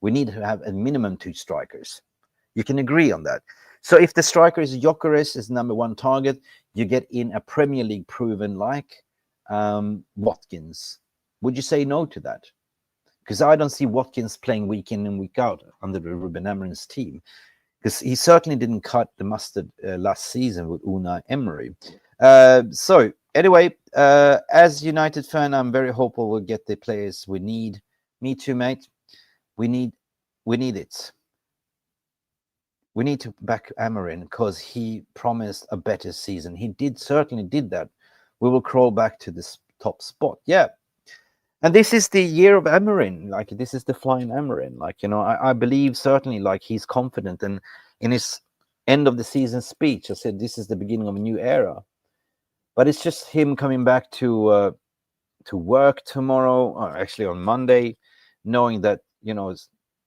We need to have a minimum 2 strikers. You can agree on that. So if the striker is Gyökeres is number 1 target, you get in a Premier League proven like Watkins. Would you say no to that? Because I don't see Watkins playing week in and week out under the Ruben Amorim's team. Because he certainly didn't cut the mustard last season with Unai Emery. So anyway, as United fan, I'm very hopeful we'll get the players we need. Me too, mate. We need it. We need to back Amorim because he promised a better season. He certainly did that. We will crawl back to this top spot. Yeah. And this is the year of Amorim. Like, this is the flying Amorim. Like, I believe certainly like he's confident. And in his end of the season speech, I said, this is the beginning of a new era. But it's just him coming back to to work tomorrow, or actually on Monday, knowing that,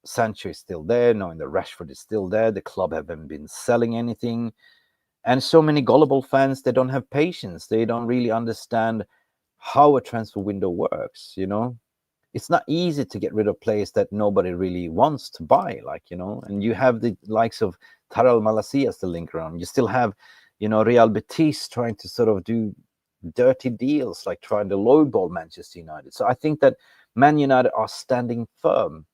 Sancho is still there, knowing that Rashford is still there, the club haven't been selling anything, and so many gullible fans, they don't have patience. They don't really understand how a transfer window works, It's not easy to get rid of players that nobody really wants to buy, and you have the likes of Taral Malacia still link around. You still have, Real Betis trying to sort of do dirty deals, like trying to lowball Manchester United. So I think that Man United are standing firm,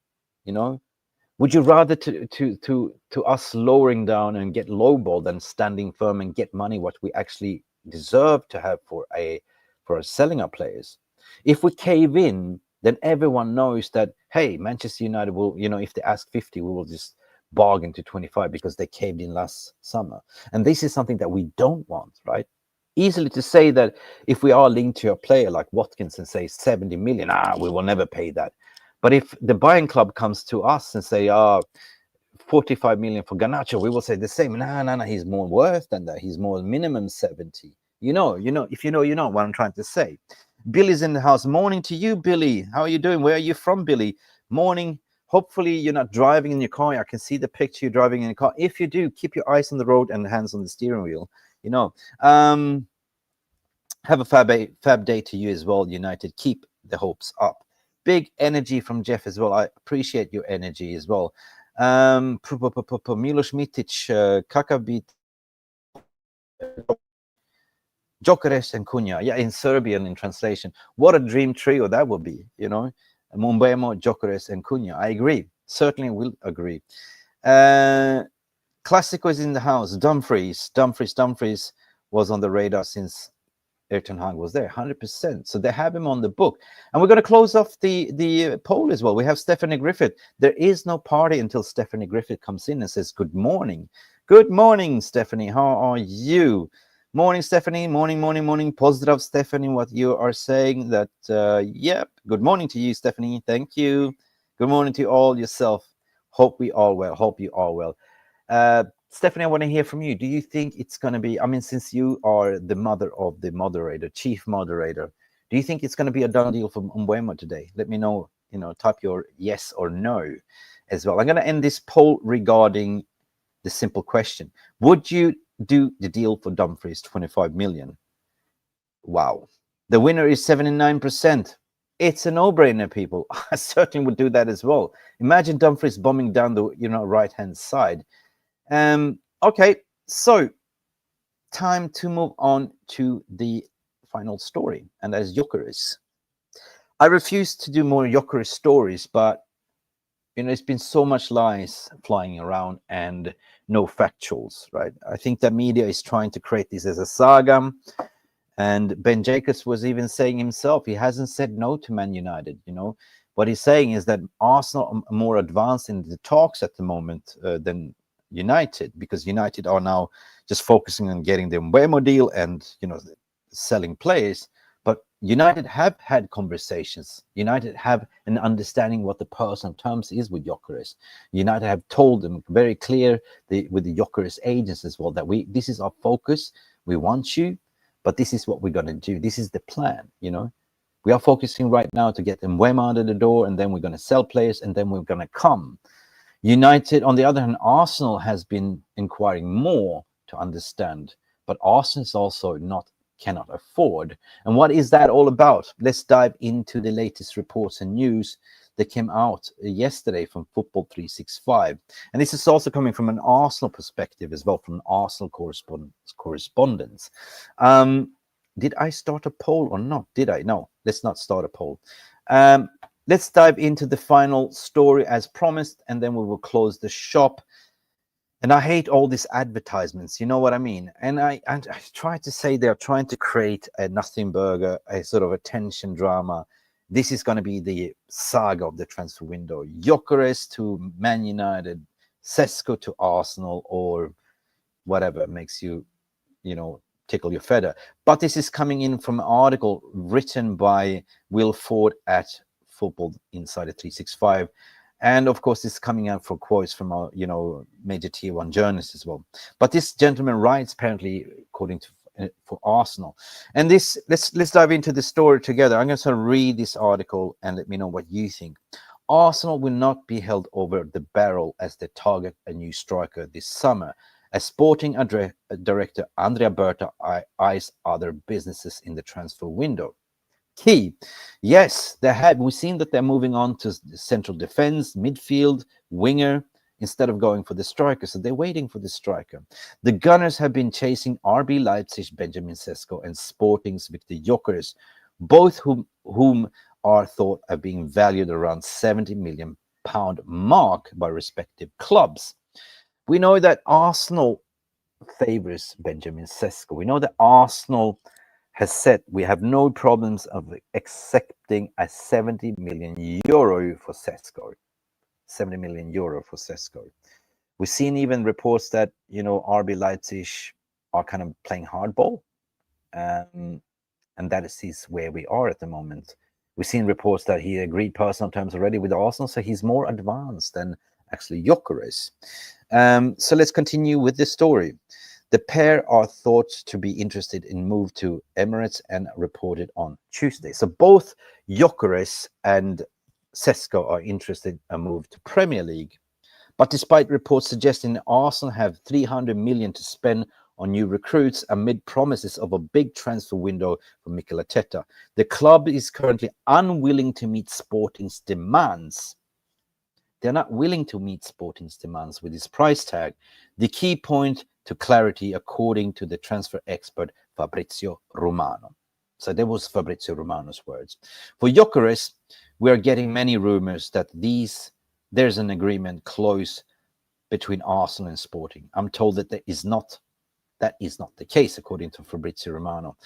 Would you rather to us lowering down and get lowball than standing firm and get money what we actually deserve to have for selling our players? If we cave in, then everyone knows that, hey, Manchester United will, if they ask 50, we will just bargain to 25 because they caved in last summer. And this is something that we don't want, right? Easily to say that if we are linked to a player like Watkins and say 70 million, we will never pay that. But if the buying club comes to us and say, 45 million for Garnacho, we will say the same. No, he's more worth than that. He's more minimum 70. If you know what I'm trying to say. Billy's in the house. Morning to you, Billy. How are you doing? Where are you from, Billy? Morning. Hopefully you're not driving in your car. I can see the picture you're driving in your car. If you do, keep your eyes on the road and hands on the steering wheel. Have a fab day to you as well, United. Keep the hopes up. Big energy from Jeff as well. I appreciate your energy as well. Milos Mitic, Kakabit, Gyökeres and Cunha. Yeah, in Serbian in translation. What a dream trio that would be, Mbeumo, Gyökeres and Cunha. I agree. Certainly will agree. Classico is in the house. Dumfries was on the radar since Ayrton Hag was there, 100%. So they have him on the book. And we're going to close off the poll as well. We have Stephanie Griffith. There is no party until Stephanie Griffith comes in and says, good morning. Good morning, Stephanie. How are you? Morning, Stephanie. Morning. Pozdrav, Stephanie, what you are saying. That, yep. Good morning to you, Stephanie. Thank you. Good morning to all yourself. Hope we all well. Hope you all well. Stephanie, I want to hear from you. Do you think it's going to be, since you are the mother of the moderator, chief moderator, do you think it's going to be a done deal for Mbeumo today? Let me know, type your yes or no as well. I'm going to end this poll regarding the simple question. Would you do the deal for Dumfries, 25 million? Wow. The winner is 79%. It's a no-brainer, people. I certainly would do that as well. Imagine Dumfries bombing down the, right-hand side. Okay, so time to move on to the final story, and that is Gyökeres. I refuse to do more Gyökeres stories, but it's been so much lies flying around and no factuals, right? I think the media is trying to create this as a saga, and Ben Jacobs was even saying himself he hasn't said no to Man United. What he's saying is that Arsenal are more advanced in the talks at the moment than United, because United are now just focusing on getting the Mbeumo deal and selling players. But United have had conversations. United have an understanding what the personal terms is with Gyökeres. United have told them very clear with the Gyökeres agents as well that this is our focus. We want you, but this is what we're going to do. This is the plan. We are focusing right now to get Mbeumo out of the door, and then we're going to sell players, and then we're going to come. United, on the other hand, Arsenal has been inquiring more to understand, but Arsenal is also cannot afford. And what is that all about? Let's dive into the latest reports and news that came out yesterday from Football 365. And this is also coming from an Arsenal perspective as well, from an Arsenal correspondence. Did I start a poll or not? Did I? No, let's not start a poll. Let's dive into the final story as promised, and then we will close the shop. And I hate all these advertisements, you know what I mean? And I try to say they're trying to create a nothing burger, a sort of a tension drama. This is going to be the saga of the transfer window. Gyökeres to Man United, Sesko to Arsenal, or whatever makes you, tickle your feather. But this is coming in from an article written by Will Ford at Football Insider 365, and of course it's coming out for quotes from our major tier 1 journalists as well. But this gentleman writes, apparently according to for Arsenal. And this, let's dive into the story together. I'm going to sort of read this article and let me know what you think. Arsenal will not be held over the barrel as they target a new striker this summer, as Sporting director Andrea Berta eyes other businesses in the transfer window. Key, yes, we've seen that they're moving on to central defense, midfield, winger, instead of going for the striker. So they're waiting for the striker. The Gunners have been chasing RB Leipzig Benjamin Sesko and Sporting's Viktor Gyökeres, both whom are thought of being valued around £70 million mark by respective clubs. We know that Arsenal favors Benjamin Sesko. We know that Arsenal has said we have no problems of accepting a €70 million for Sesko. €70 million for Sesko. We've seen even reports that, RB Leipzig are kind of playing hardball. And that is where we are at the moment. We've seen reports that he agreed personal terms already with Arsenal, so he's more advanced than actually Gyökeres. So let's continue with this story. The pair are thought to be interested in move to Emirates and reported on Tuesday. So both Gyökeres and Sesko are interested in a move to Premier League. But despite reports suggesting that Arsenal have 300 million to spend on new recruits amid promises of a big transfer window for Mikel Arteta, the club is currently unwilling to meet Sporting's demands. They're not willing to meet Sporting's demands with his price tag. The key point to clarity, according to the transfer expert Fabrizio Romano. So that was Fabrizio Romano's words. For Gyökeres, we are getting many rumors that there's an agreement close between Arsenal and Sporting. I'm told that that is not the case, according to Fabrizio Romano.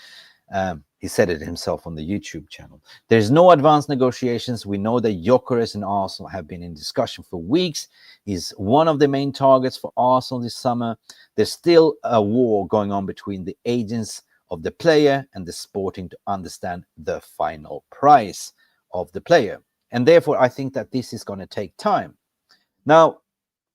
He said it himself on the YouTube channel. There's no advanced negotiations. We know that Gyökeres and Arsenal have been in discussion for weeks. He's one of the main targets for Arsenal this summer. There's still a war going on between the agents of the player and the Sporting to understand the final price of the player. And therefore, I think that this is going to take time. Now,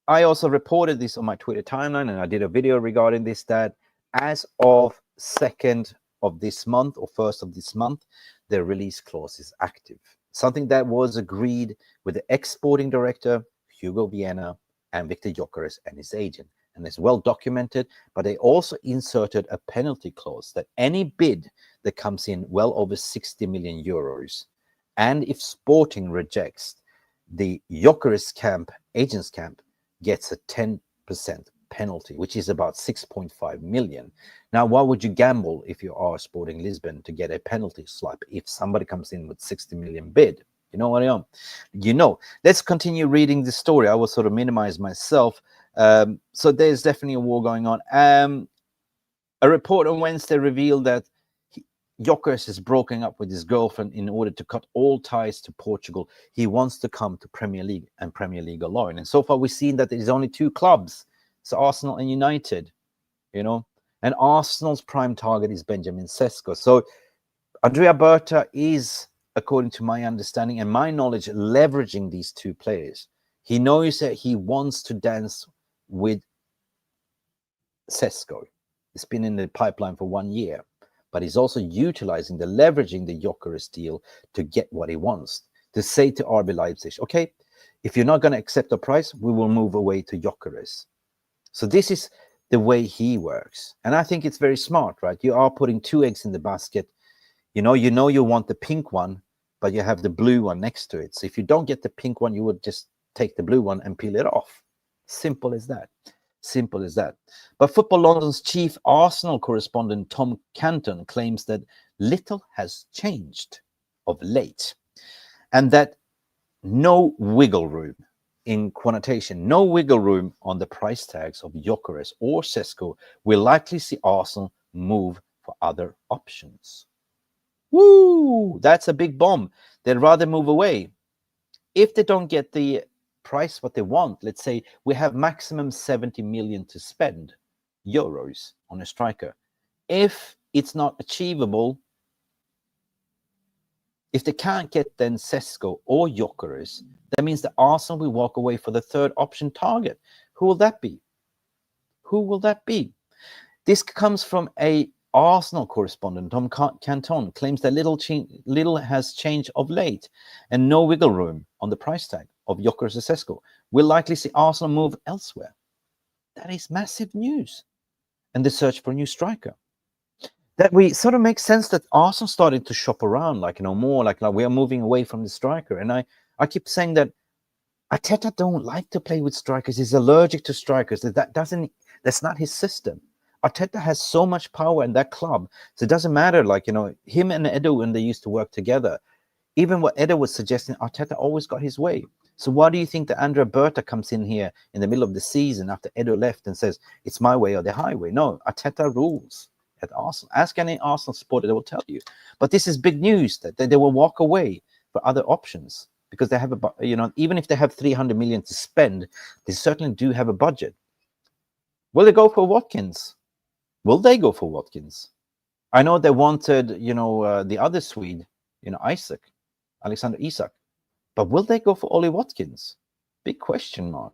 I also reported this on my Twitter timeline, and I did a video regarding this, that as of 2nd of this month or 1st of this month, the release clause is active. Something that was agreed with the ex-Sporting director, Hugo Viana, and Viktor Gyökeres and his agent. And it's well documented, but they also inserted a penalty clause that any bid that comes in well over 60 million euros, and if Sporting rejects, the Gyökeres camp, agents camp, gets a 10% penalty, which is about 6.5 million. Now, why would you gamble if you are Sporting Lisbon to get a penalty slap if somebody comes in with 60 million bid? You know what I mean? Let's continue reading the story. I will sort of minimize myself. So there's definitely a war going on. A report on Wednesday revealed that Gyökeres has broken up with his girlfriend in order to cut all ties to Portugal. He wants to come to Premier League and Premier League alone. And so far, we've seen that there's only two clubs. So Arsenal and United, And Arsenal's prime target is Benjamin Sesko. So Andrea Berta is, according to my understanding and my knowledge, leveraging these two players. He knows that he wants to dance with Sesko. It's been in the pipeline for 1 year. But he's also leveraging the Gyökeres deal to get what he wants. To say to RB Leipzig, okay, if you're not going to accept the price, we will move away to Gyökeres. So this is the way he works. And I think it's very smart, right? You are putting two eggs in the basket. You want the pink one, but you have the blue one next to it. So if you don't get the pink one, you would just take the blue one and peel it off. Simple as that. Simple as that. But Football London's chief Arsenal correspondent Tom Canton claims that little has changed of late, and that no wiggle room, in quotation, no wiggle room on the price tags of Gyökeres or Sesko will likely see Arsenal move for other options. Woo! That's a big bomb. They'd rather move away. If they don't get the price what they want, let's say we have maximum 70 million to spend euros on a striker. If it's not achievable, if they can't get then Sesko or Gyökeres, that means that Arsenal will walk away for the third option target. Who will that be? Who will that be? This comes from a Arsenal correspondent Tom Canton claims that little has changed of late and no wiggle room on the price tag of Gyökeres and Sesko. We'll likely see Arsenal move elsewhere. That is massive news. And the search for a new striker. That we sort of make sense that Arsenal started to shop around, like, more like we are moving away from the striker. And I keep saying that Arteta don't like to play with strikers. He's allergic to strikers. That's not his system. Arteta has so much power in that club, so it doesn't matter. Like, him and Edo, when they used to work together, even what Edo was suggesting, Arteta always got his way. So why do you think that Andrea Berta comes in here in the middle of the season after Edo left and says it's my way or the highway? No, Arteta rules at Arsenal. Ask any Arsenal supporter, they will tell you. But this is big news that they will walk away for other options because they have even if they have 300 million to spend, they certainly do have a budget. Will they go for Watkins? Will they go for Watkins? I know they wanted, the other Swede, Alexander Isak. But will they go for Ollie Watkins? Big question mark.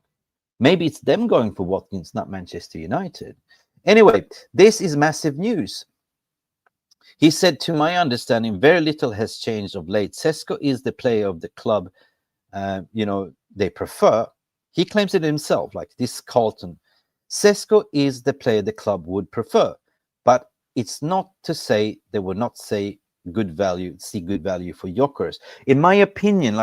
Maybe it's them going for Watkins, not Manchester United. Anyway, this is massive news. He said, to my understanding, very little has changed of late. Sesko is the player of the club, they prefer. He claims it himself, like this Carlton. Sesko is the player the club would prefer, but it's not to say they would not see good value for Gyökeres. In my opinion,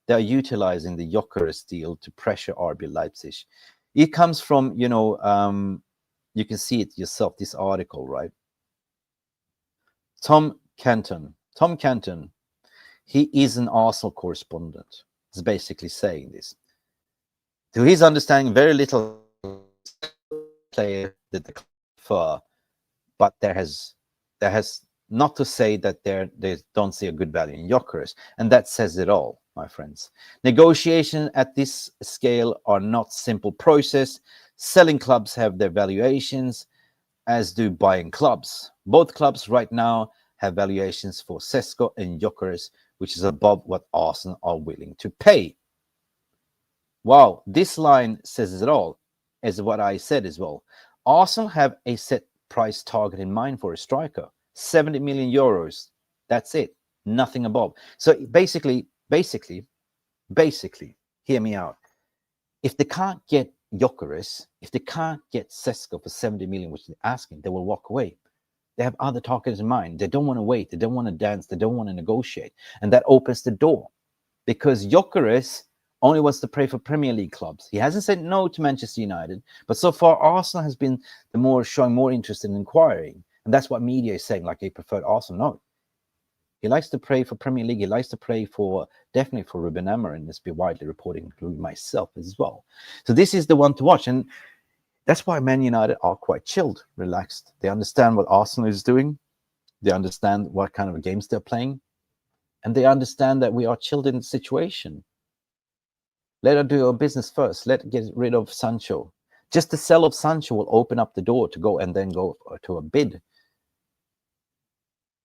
they are utilizing the Gyökeres deal to pressure RB Leipzig. It comes from, you can see it yourself, this article, right? Tom Canton, he is an Arsenal correspondent. He's basically saying this. To his understanding, very little player that the club prefer, but there has not to say that they don't see a good value in Gyökeres, and that says it all, my friends. Negotiations at this scale are not simple process. Selling clubs have their valuations, as do buying clubs. Both clubs right now have valuations for Sesko and Gyökeres, which is above what Arsenal are willing to pay. Wow, this line says it all, as what I said as well. Arsenal have a set price target in mind for a striker, 70 million euros. That's it, nothing above. So basically, hear me out. If they can't get Gyökeres, if they can't get Sesko for 70 million, which they're asking, they will walk away. They have other targets in mind. They don't want to wait. They don't want to dance. They don't want to negotiate. And that opens the door, because Gyökeres only wants to play for Premier League clubs. He hasn't said no to Manchester United, but so far Arsenal has been showing more interest in inquiring. And that's what media is saying, like they preferred Arsenal. No. He likes to play for Premier League. He likes to play definitely for Ruben Amorim. This be widely reporting, including myself as well. So this is the one to watch. And that's why Man United are quite chilled, relaxed. They understand what Arsenal is doing. They understand what kind of games they're playing. And they understand that we are chilled in the situation. Let us do our business first. Let's get rid of Sancho. Just the sell of Sancho will open up the door to go to a bid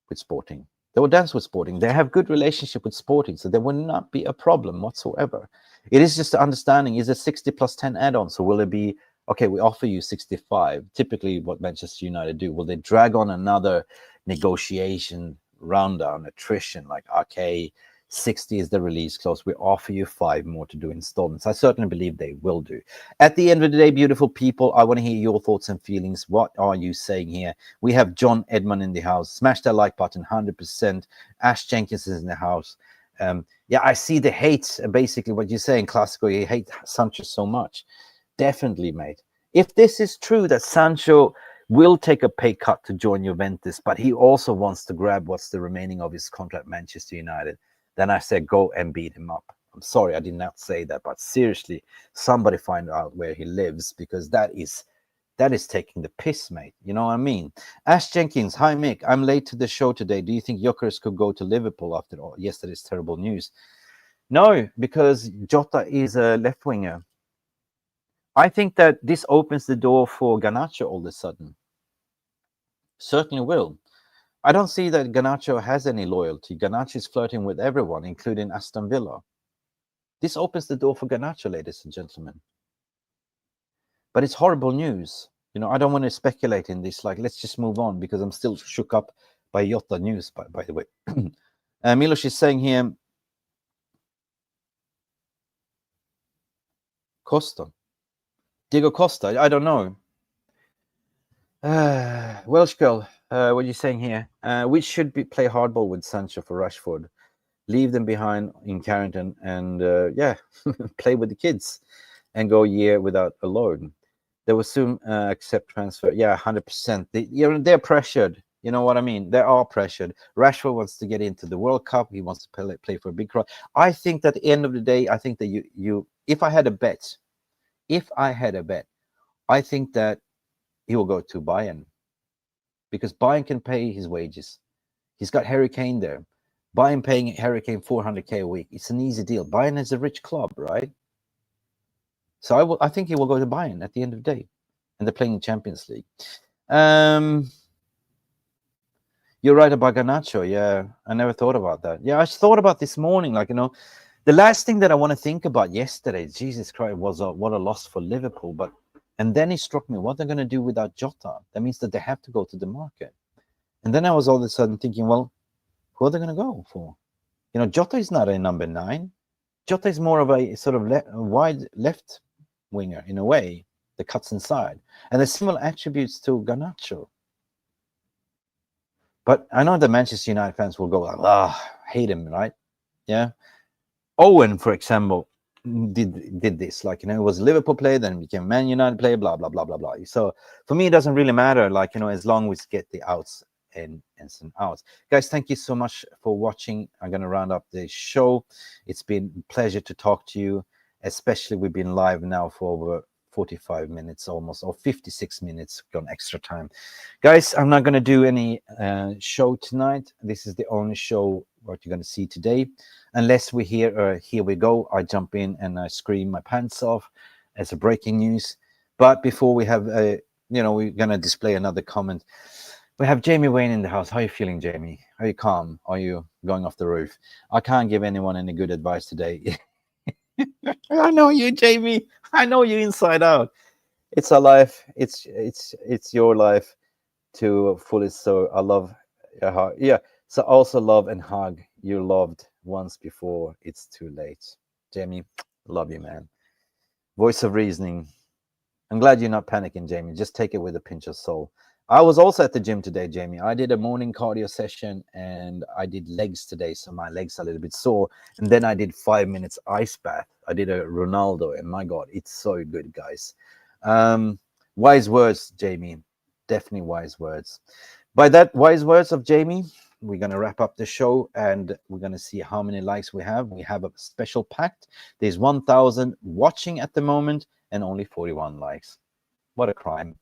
with Sporting. They will dance with Sporting. They have good relationship with Sporting, so there will not be a problem whatsoever. It is just the understanding, is it 60 plus 10 add-ons? So will it be, okay, we offer you 65, typically what Manchester United do. Will they drag on another negotiation, rundown, attrition, like, okay, 60 is the release clause. We offer you 5 more to do installments. I certainly believe they will do. At the end of the day, beautiful people, I want to hear your thoughts and feelings. What are you saying here? We have John Edmond in the house. Smash that like button, 100%. Ash Jenkins is in the house. Yeah, I see the hate. Basically, what you're saying, Classico, you hate Sancho so much. Definitely, mate. If this is true that Sancho will take a pay cut to join Juventus, but he also wants to grab what's the remaining of his contract at Manchester United, then I said, go and beat him up. I'm sorry, I did not say that, but seriously, somebody find out where he lives, because that is taking the piss, mate. You know what I mean? Ash Jenkins, hi Mick, I'm late to the show today. Do you think Gyökeres could go to Liverpool after all yesterday's terrible news? No, because Jota is a left winger. I think that this opens the door for Garnacho all of a sudden. Certainly will. I don't see that Garnacho has any loyalty. Garnacho is flirting with everyone, including Aston Villa. This opens the door for Garnacho, ladies and gentlemen. But it's horrible news. You know, I don't want to speculate in this. Like, let's just move on because I'm still shook up by Jota news, by the way. Milos is saying here, Costa. Diego Costa, I don't know. Welsh girl, what are you saying here? We should play hardball with Sancho for Rashford. Leave them behind in Carrington and, yeah, play with the kids and go a year without a loan. They will soon accept transfer. Yeah, 100%. They're pressured. You know what I mean? They are pressured. Rashford wants to get into the World Cup. He wants to play for a big crowd. I think that at the end of the day, I think that you if I had a bet, I think that he will go to Bayern because Bayern can pay his wages. He's got Harry Kane there. Bayern paying Harry Kane 400k a week. It's an easy deal. Bayern is a rich club, right? So I think he will go to Bayern at the end of the day, and they're playing in Champions League. You're right about Garnacho. Yeah, I never thought about that. Yeah, I thought about this morning. Like, you know, the last thing that I want to think about yesterday, Jesus Christ, was what a loss for Liverpool. And then it struck me, what they're going to do without Jota? That means that they have to go to the market. And then I was all of a sudden thinking, well, who are they going to go for? You know, Jota is not a number 9. Jota is more of a sort of wide left winger in a way that cuts inside. And there's similar attributes to Garnacho. But I know the Manchester United fans will go like, hate him, right? Yeah. Owen, for example, did this. Like, you know, it was a Liverpool player, then became Man United player, blah, blah, blah, blah, blah. So for me, it doesn't really matter, like, you know, as long as we get the outs and some outs. Guys, thank you so much for watching. I'm going to round up the show. It's been a pleasure to talk to you, especially we've been live now for over 45 minutes almost, or 56 minutes, gone extra time. Guys, I'm not going to do any show tonight. This is the only show what you're going to see today. Unless we hear, here we go, I jump in and I scream my pants off as a breaking news. But before we have, you know, we're going to display another comment. We have Jamie Wayne in the house. How are you feeling, Jamie? Are you calm? Are you going off the roof? I can't give anyone any good advice today. I know you, Jamie. I know you inside out. It's a life. It's your life to fullest. So I love your heart. Yeah. So also love and hug. You loved once before it's too late. Jamie, love you, man. Voice of reasoning. I'm glad you're not panicking, Jamie. Just take it with a pinch of salt. I was also at the gym today, Jamie. I did a morning cardio session and I did legs today, so my legs are a little bit sore. And then I did 5 minutes ice bath. I did a Ronaldo, and my God, it's so good, guys. Wise words, Jamie. Definitely wise words. By that wise words of Jamie, we're going to wrap up the show and we're going to see how many likes we have. We have a special pact. There's 1,000 watching at the moment and only 41 likes. What a crime.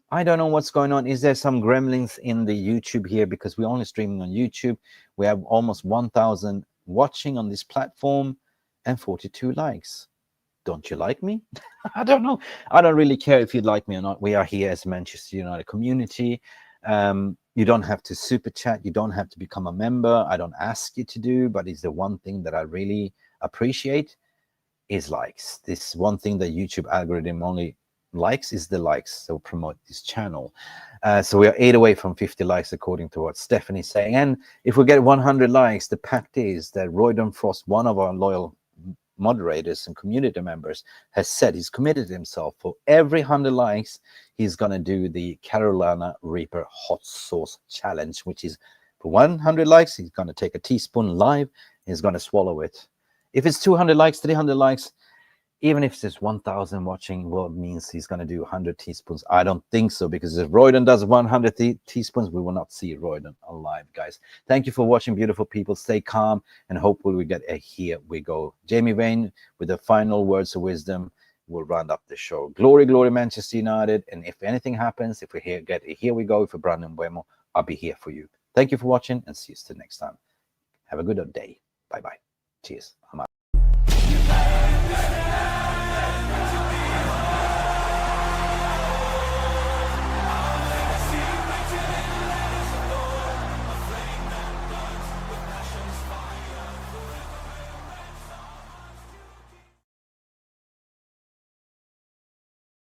I don't know what's going on. Is there some gremlins in the YouTube here? Because we're only streaming on YouTube. We have almost 1,000 watching on this platform and 42 likes. Don't you like me? I don't know. I don't really care if you like me or not. We are here as Manchester United community. You don't have to super chat. You don't have to become a member. I don't ask you to do, but it's the one thing that I really appreciate is likes. This one thing that YouTube algorithm only likes is the likes, so promote this channel. So we are 8 away from 50 likes according to what Stephanie's saying, and if we get 100 likes, the pact is that Roydon Frost, one of our loyal moderators and community members, has said he's committed himself for every 100 likes he's gonna do the Carolina Reaper hot sauce challenge, which is for 100 likes he's gonna take a teaspoon live and he's gonna swallow it. If it's 200 likes, 300 likes, even if there's 1,000 watching, well, it means he's going to do 100 teaspoons. I don't think so, because if Roydon does 100 teaspoons, we will not see Roydon alive, guys. Thank you for watching, beautiful people. Stay calm, and hopefully we get a here we go. Jamie Vane, with the final words of wisdom, will round up the show. Glory, glory, Manchester United. And if anything happens, if we get a here we go for Bryan Mbeumo, I'll be here for you. Thank you for watching, and see you till next time. Have a good day. Bye-bye. Cheers. I'm out.